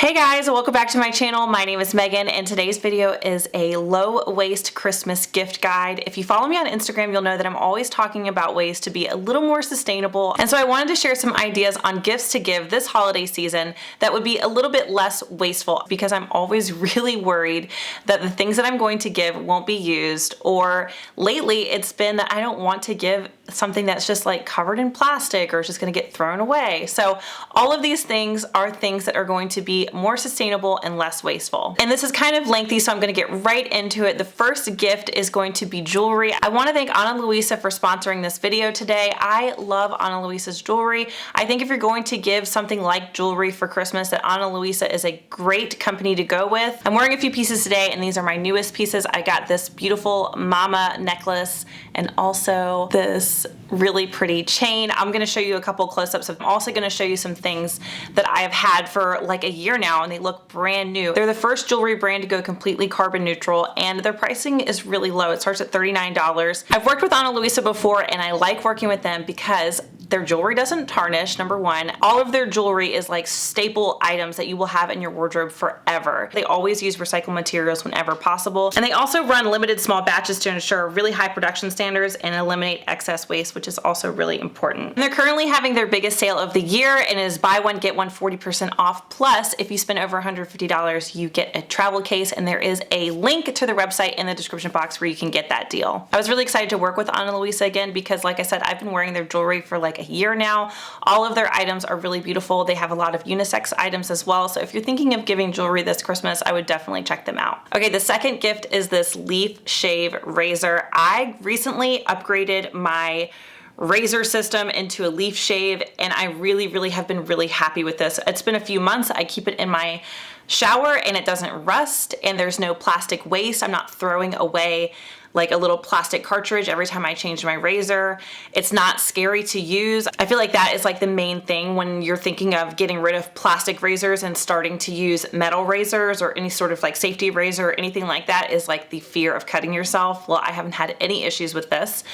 Hey guys, welcome back to my channel. My name is Megan and today's video is a low waste Christmas gift guide. If you follow me on Instagram, you'll know that I'm always talking about ways to be a little more sustainable. And so I wanted to share some ideas on gifts to give this holiday season that would be a little bit less wasteful, because I'm always really worried that the things that I'm going to give won't be used, or lately it's been that I don't want to give something that's just like covered in plastic or it's just going to get thrown away. So all of these things are things that are going to be more sustainable and less wasteful. And this is kind of lengthy, so I'm going to get right into it. The first gift is going to be jewelry. I want to thank Ana Luisa for sponsoring this video today. I love Ana Luisa's jewelry. I think if you're going to give something like jewelry for Christmas, that Ana Luisa is a great company to go with. I'm wearing a few pieces today and these are my newest pieces. I got this beautiful mama necklace and also this really pretty chain. I'm going to show you a couple close-ups. I'm also going to show you some things that I have had for like a year now and they look brand new. They're the first jewelry brand to go completely carbon neutral and their pricing is really low. It starts at $39. I've worked with Ana Luisa before and I like working with them because their jewelry doesn't tarnish, number one. All of their jewelry is like staple items that you will have in your wardrobe forever. They always use recycled materials whenever possible. And they also run limited small batches to ensure really high production standards and eliminate excess waste, which is also really important. And they're currently having their biggest sale of the year and it is buy one, get one 40% off. Plus, if you spend over $150, you get a travel case, and there is a link to their website in the description box where you can get that deal. I was really excited to work with Ana Luisa again because, like I said, I've been wearing their jewelry for like a year now. All of their items are really beautiful. They have a lot of unisex items as well. So if you're thinking of giving jewelry this Christmas, I would definitely check them out. Okay, the second gift is this leaf shave razor. I recently upgraded my razor system into a leaf shave and I really have been really happy with this. It's been a few months. I keep it in my shower and it doesn't rust and there's no plastic waste. I'm not throwing away like a little plastic cartridge every time I change my razor. It's not scary to use. I feel like that is like the main thing when you're thinking of getting rid of plastic razors and starting to use metal razors or any sort of like safety razor or anything like that, is like the fear of cutting yourself. Well, I haven't had any issues with this.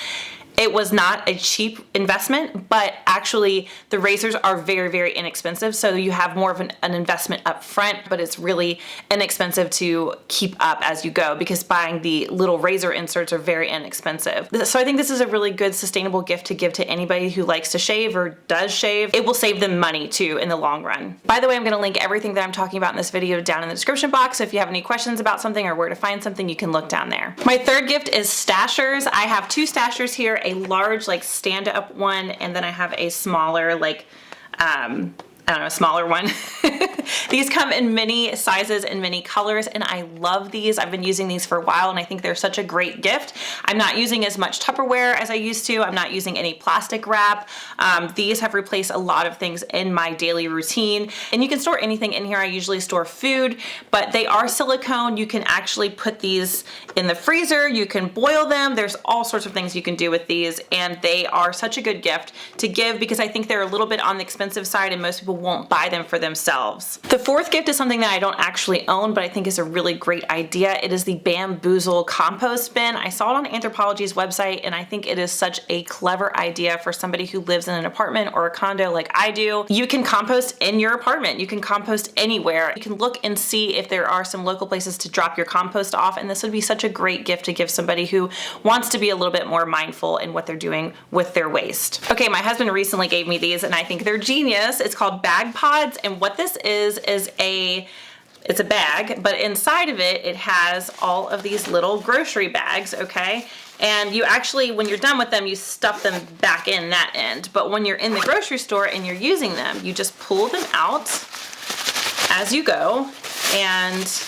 It was not a cheap investment, but actually the razors are very inexpensive. So you have more of an investment up front, but it's really inexpensive to keep up as you go because buying the little razor inserts are very inexpensive. So I think this is a really good sustainable gift to give to anybody who likes to shave or does shave. It will save them money too in the long run. By the way, I'm going to link everything that I'm talking about in this video down in the description box. So if you have any questions about something or where to find something, you can look down there. My third gift is stashers. I have two stashers here, a large like stand up one and then I have a smaller like I don't know, a smaller one. These come in many sizes and many colors and I love these. I've been using these for a while and I think they're such a great gift. I'm not using as much Tupperware as I used to. I'm not using any plastic wrap. These have replaced a lot of things in my daily routine and you can store anything in here. I usually store food, but they are silicone. You can actually put these in the freezer. You can boil them. There's all sorts of things you can do with these and they are such a good gift to give because I think they're a little bit on the expensive side and most people won't buy them for themselves. The fourth gift is something that I don't actually own, but I think is a really great idea. It is the BAMBOOZLE compost bin. I saw it on Anthropologie's website and I think it is such a clever idea for somebody who lives in an apartment or a condo like I do. You can compost in your apartment. You can compost anywhere. You can look and see if there are some local places to drop your compost off, and this would be such a great gift to give somebody who wants to be a little bit more mindful in what they're doing with their waste. Okay, my husband recently gave me these and I think they're genius. It's called bag pods, and what this is it's a bag, but inside of it, it has all of these little grocery bags, okay? And you actually, when you're done with them, you stuff them back in that end. But when you're in the grocery store and you're using them, you just pull them out as you go and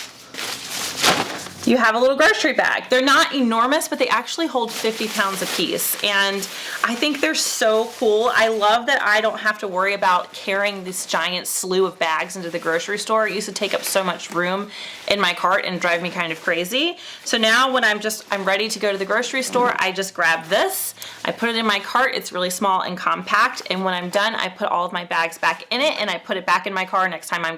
you have a little grocery bag. They're not enormous, but they actually hold 50 pounds a piece. And I think they're so cool. I love that I don't have to worry about carrying this giant slew of bags into the grocery store. It used to take up so much room in my cart and drive me kind of crazy. So now when I'm ready to go to the grocery store, I just grab this, I put it in my cart. It's really small and compact. And when I'm done, I put all of my bags back in it and I put it back in my car next time I'm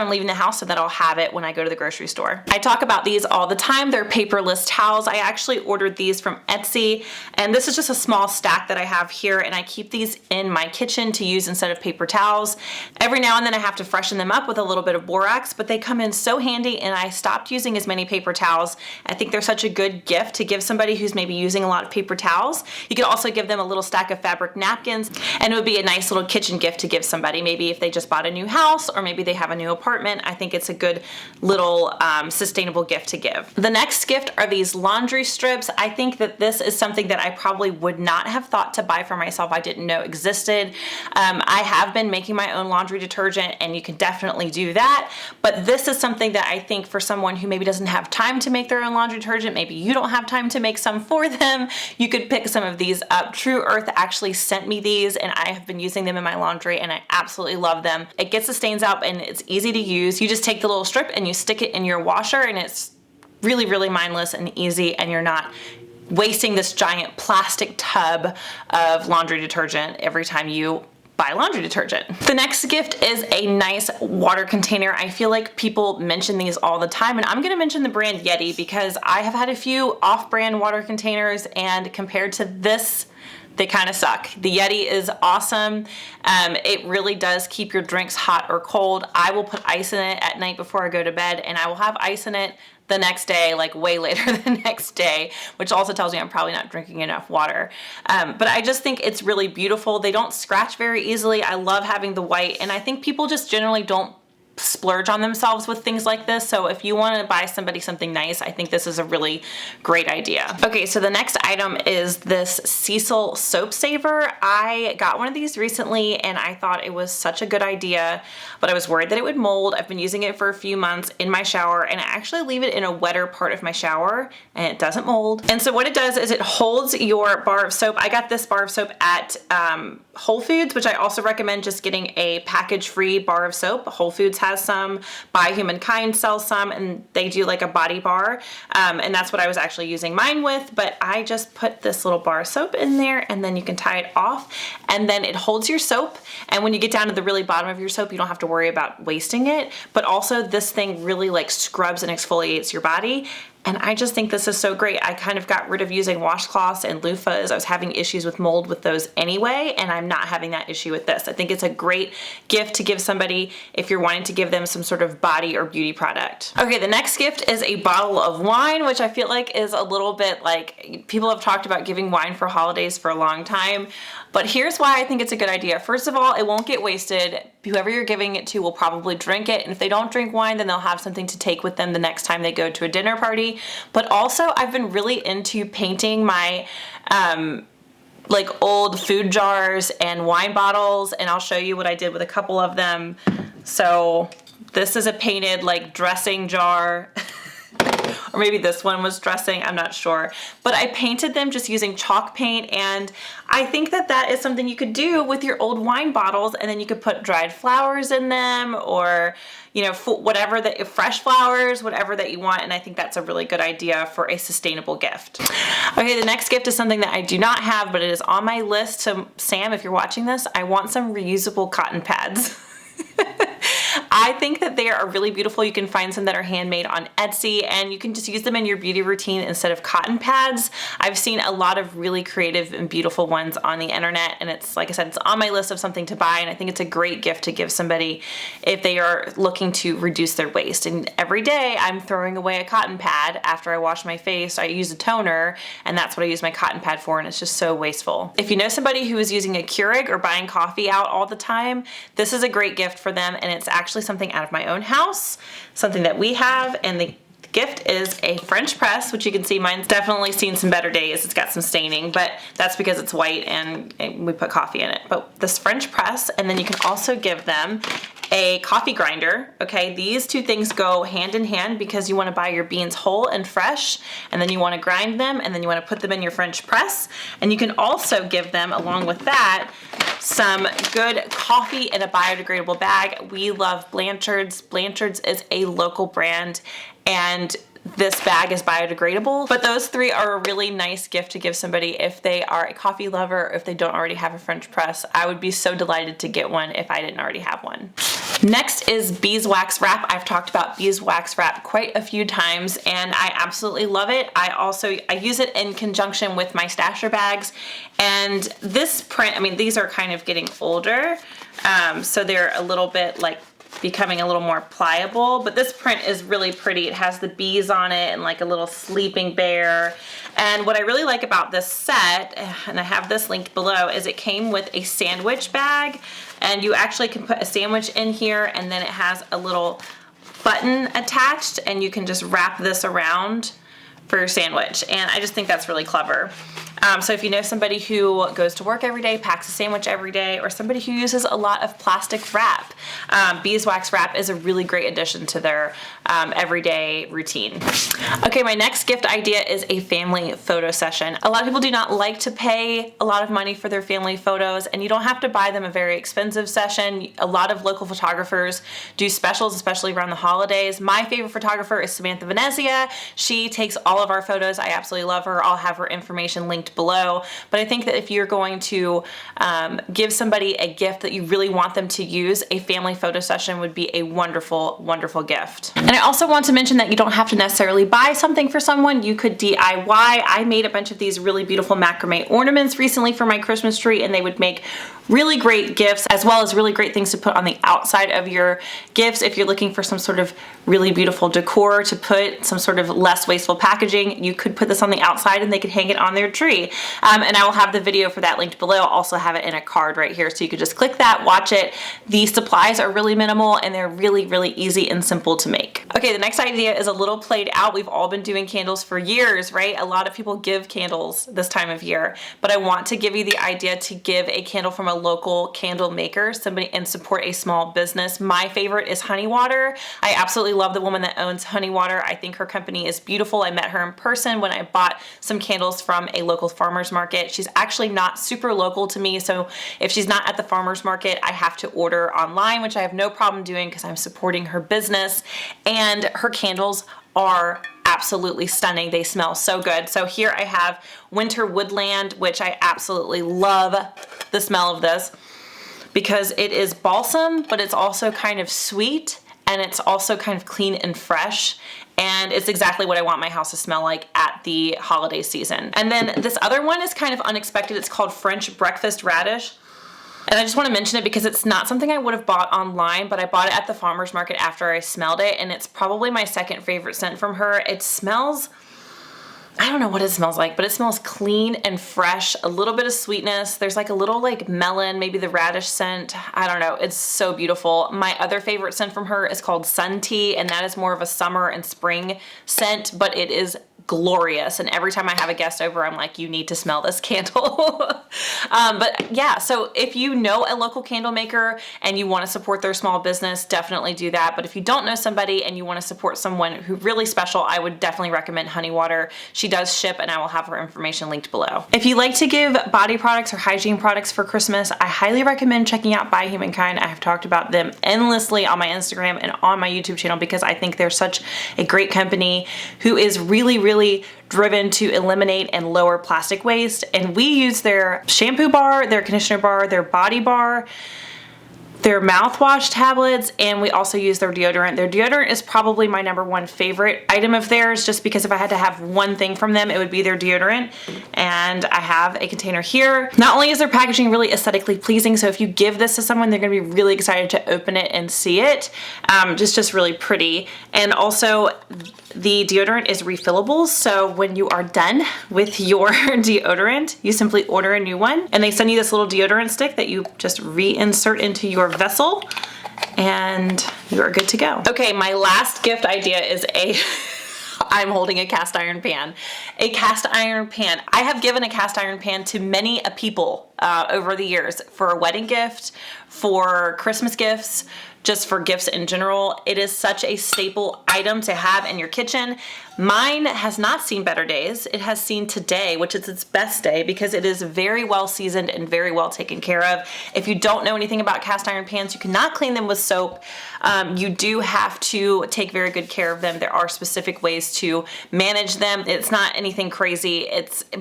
leaving the house so that I'll have it when I go to the grocery store. I talk about about these all the time. They're paperless towels. I actually ordered these from Etsy, and this is just a small stack that I have here, and I keep these in my kitchen to use instead of paper towels. Every now and then I have to freshen them up with a little bit of borax, but they come in so handy, and I stopped using as many paper towels. I think they're such a good gift to give somebody who's maybe using a lot of paper towels. You could also give them a little stack of fabric napkins, and it would be a nice little kitchen gift to give somebody, maybe if they just bought a new house or maybe they have a new apartment. I think it's a good little sustainable gift to give. The next gift are these laundry strips. I think that this is something that I probably would not have thought to buy for myself. I didn't know existed. I have been making my own laundry detergent, and you can definitely do that, but this is something that I think for someone who maybe doesn't have time to make their own laundry detergent, maybe you don't have time to make some for them, you could pick some of these up. True Earth actually sent me these, and I have been using them in my laundry, and I absolutely love them. It gets the stains out, and it's easy to use. You just take the little strip and you stick it in your washer, and it's really, really mindless and easy, and you're not wasting this giant plastic tub of laundry detergent every time you buy laundry detergent. The next gift is a nice water container. I feel like people mention these all the time, and I'm gonna mention the brand YETI because I have had a few off-brand water containers, and compared to this, they kind of suck. The YETI is awesome. It really does keep your drinks hot or cold. I will put ice in it at night before I go to bed, and I will have ice in it the next day, like way later the next day, which also tells me I'm probably not drinking enough water. But I just think it's really beautiful. They don't scratch very easily. I love having the white, and I think people just generally don't splurge on themselves with things like this. So if you want to buy somebody something nice, I think this is a really great idea. Okay, so the next item is this SISAL soap saver. I got one of these recently, and I thought it was such a good idea, but I was worried that it would mold. I've been using it for a few months in my shower, and I actually leave it in a wetter part of my shower, and it doesn't mold. And so what it does is it holds your bar of soap. I got this bar of soap at Whole Foods, which I also recommend just getting a package-free bar of soap. Whole Foods has some, HUMANKInd sells some, and they do like a body bar, and that's what I was actually using mine with. But I just put this little bar of soap in there, and then you can tie it off, and then it holds your soap, and when you get down to the really bottom of your soap, you don't have to worry about wasting it. But also this thing really like scrubs and exfoliates your body, and I just think this is so great. I kind of got rid of using washcloths and loofahs. I was having issues with mold with those anyway, and I'm not having that issue with this. I think it's a great gift to give somebody if you're wanting to give them some sort of body or beauty product. Okay, the next gift is a bottle of wine, which I feel like is a little bit like, people have talked about giving wine for holidays for a long time, but here's why I think it's a good idea. First of all, it won't get wasted. Whoever you're giving it to will probably drink it, and if they don't drink wine, then they'll have something to take with them the next time they go to a dinner party. But also, I've been really into painting my like old food jars and wine bottles, and I'll show you what I did with a couple of them. So this is a painted like dressing jar. Or maybe this one was dressing, I'm not sure. But I painted them just using chalk paint, and I think that that is something you could do with your old wine bottles, and then you could put dried flowers in them, or you know, whatever that, fresh flowers, whatever that you want, and I think that's a really good idea for a sustainable gift. Okay, the next gift is something that I do not have, but it is on my list. So Sam, if you're watching this, I want some reusable cotton pads. I think that they are really beautiful. You can find some that are handmade on Etsy, and you can just use them in your beauty routine instead of cotton pads. I've seen a lot of really creative and beautiful ones on the internet, and it's, like I said, it's on my list of something to buy, and I think it's a great gift to give somebody if they are looking to reduce their waste. And every day I'm throwing away a cotton pad after I wash my face. I use a toner, and that's what I use my cotton pad for, and it's just so wasteful. If you know somebody who is using a Keurig or buying coffee out all the time, this is a great gift for them, and it's actually something out of my own house, something that we have, and the gift is a French press, which you can see mine's definitely seen some better days. It's got some staining, but that's because it's white and we put coffee in it. But this French press, and then you can also give them a coffee grinder. Okay, these two things go hand in hand because you want to buy your beans whole and fresh, and then you want to grind them, and then you want to put them in your French press. And you can also give them, along with that, some good coffee in a biodegradable bag. We love Blanchards. Blanchards is a local brand, and this bag is biodegradable. But those 3 are a really nice gift to give somebody if they are a coffee lover or if they don't already have a French press. I would be so delighted to get one if I didn't already have one. Next is beeswax wrap. I've talked about beeswax wrap quite a few times and I absolutely love it. I use it in conjunction with my stasher bags, and this print, I mean, these are kind of getting older, so they're a little bit like becoming a little more pliable, but this print is really pretty. It has the bees on it and like a little sleeping bear. And what I really like about this set, and I have this linked below, is it came with a sandwich bag, and you actually can put a sandwich in here, and then it has a little button attached, and you can just wrap this around for your sandwich. And I just think that's really clever. So if you know somebody who goes to work every day, packs a sandwich every day, or somebody who uses a lot of plastic wrap, beeswax wrap is a really great addition to their everyday routine. Okay, my next gift idea is a family photo session. A lot of people do not like to pay a lot of money for their family photos, and you don't have to buy them a very expensive session. A lot of local photographers do specials, especially around the holidays. My favorite photographer is Samantha Venezia. She takes all of our photos. I absolutely love her. I'll have her information linked below. But I think that if you're going to give somebody a gift that you really want them to use, a family photo session would be a wonderful, wonderful gift. And I also want to mention that you don't have to necessarily buy something for someone. You could DIY. I made a bunch of these really beautiful macrame ornaments recently for my Christmas tree, and they would make really great gifts, as well as really great things to put on the outside of your gifts. If you're looking for some sort of really beautiful decor to put, some sort of less wasteful packaging, you could put this on the outside and they could hang it on their tree. And I will have the video for that linked below. I'll also have it in a card right here, so you could just click that, watch it. The supplies are really minimal and they're really, really easy and simple to make. Okay, the next idea is a little played out. We've all been doing candles for years, right? A lot of people give candles this time of year, but I want to give you the idea to give a candle from a local candle maker, somebody, and support a small business. My favorite is Honey Water. I absolutely love the woman that owns Honey Water. I think her company is beautiful. I met her in person when I bought some candles from a local farmer's market. She's actually not super local to me, so if she's not at the farmer's market, I have to order online, which I have no problem doing because I'm supporting her business, and her candles are absolutely stunning. They smell so good. So here I have Winter Woodland, which I absolutely love the smell of this because it is balsam, but it's also kind of sweet, and it's also kind of clean and fresh, and it's exactly what I want my house to smell like at the holiday season. And then this other one is kind of unexpected. It's called French Breakfast Radish. And I just want to mention it because it's not something I would have bought online, but I bought it at the farmer's market after I smelled it, and it's probably my second favorite scent from her. It smells, I don't know what it smells like, but it smells clean and fresh, a little bit of sweetness. There's like a little like melon, maybe the radish scent. I don't know. It's so beautiful. My other favorite scent from her is called Sun Tea, and that is more of a summer and spring scent, but it is glorious. And every time I have a guest over, I'm like, you need to smell this candle. But yeah, so if you know a local candle maker and you want to support their small business, definitely do that. But if you don't know somebody and you want to support someone who really special, I would definitely recommend Honey Water. She does ship, and I will have her information linked below. If you like to give body products or hygiene products for Christmas, I highly recommend checking out By Humankind. I have talked about them endlessly on my Instagram and on my YouTube channel because I think they're such a great company who is really driven to eliminate and lower plastic waste. And we use their shampoo bar, their conditioner bar, their body bar, their mouthwash tablets, and we also use their deodorant. Their deodorant is probably my #1 favorite item of theirs, just because if I had to have one thing from them, it would be their deodorant. And I have a container here. Not only is their packaging really aesthetically pleasing, so if you give this to someone, they're gonna be really excited to open it and see it. Just really pretty. And also the deodorant is refillable, so when you are done with your deodorant, you simply order a new one, and they send you this little deodorant stick that you just reinsert into your vessel, and you are good to go. Okay, my last gift idea is I'm holding a cast iron pan. A cast iron pan. I have given a cast iron pan to many people over the years for a wedding gift, for Christmas gifts, just for gifts in general. It is such a staple item to have in your kitchen. Mine has not seen better days. It has seen today, which is its best day, because it is very well seasoned and very well taken care of. If you don't know anything about cast iron pans, you cannot clean them with soap. You do have to take very good care of them. There are specific ways to manage them. It's not anything crazy.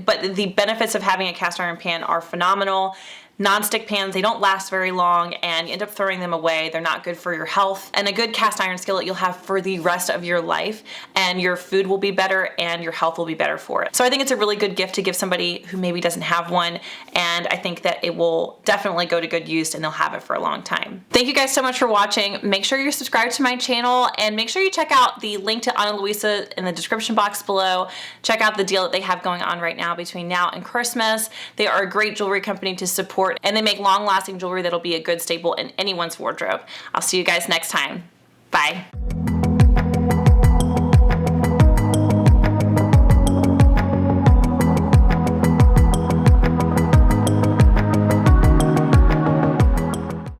But the benefits of having a cast iron pan are phenomenal. Non-stick pans, they don't last very long and you end up throwing them away. They're not good for your health. And a good cast iron skillet you'll have for the rest of your life, and your food will be better and your health will be better for it. So I think it's a really good gift to give somebody who maybe doesn't have one, and I think that it will definitely go to good use and they'll have it for a long time. Thank you guys so much for watching. Make sure you're subscribed to my channel, and make sure you check out the link to Ana Luisa in the description box below. Check out the deal that they have going on right now between now and Christmas. They are a great jewelry company to support, and they make long-lasting jewelry that'll be a good staple in anyone's wardrobe. I'll see you guys next time. Bye.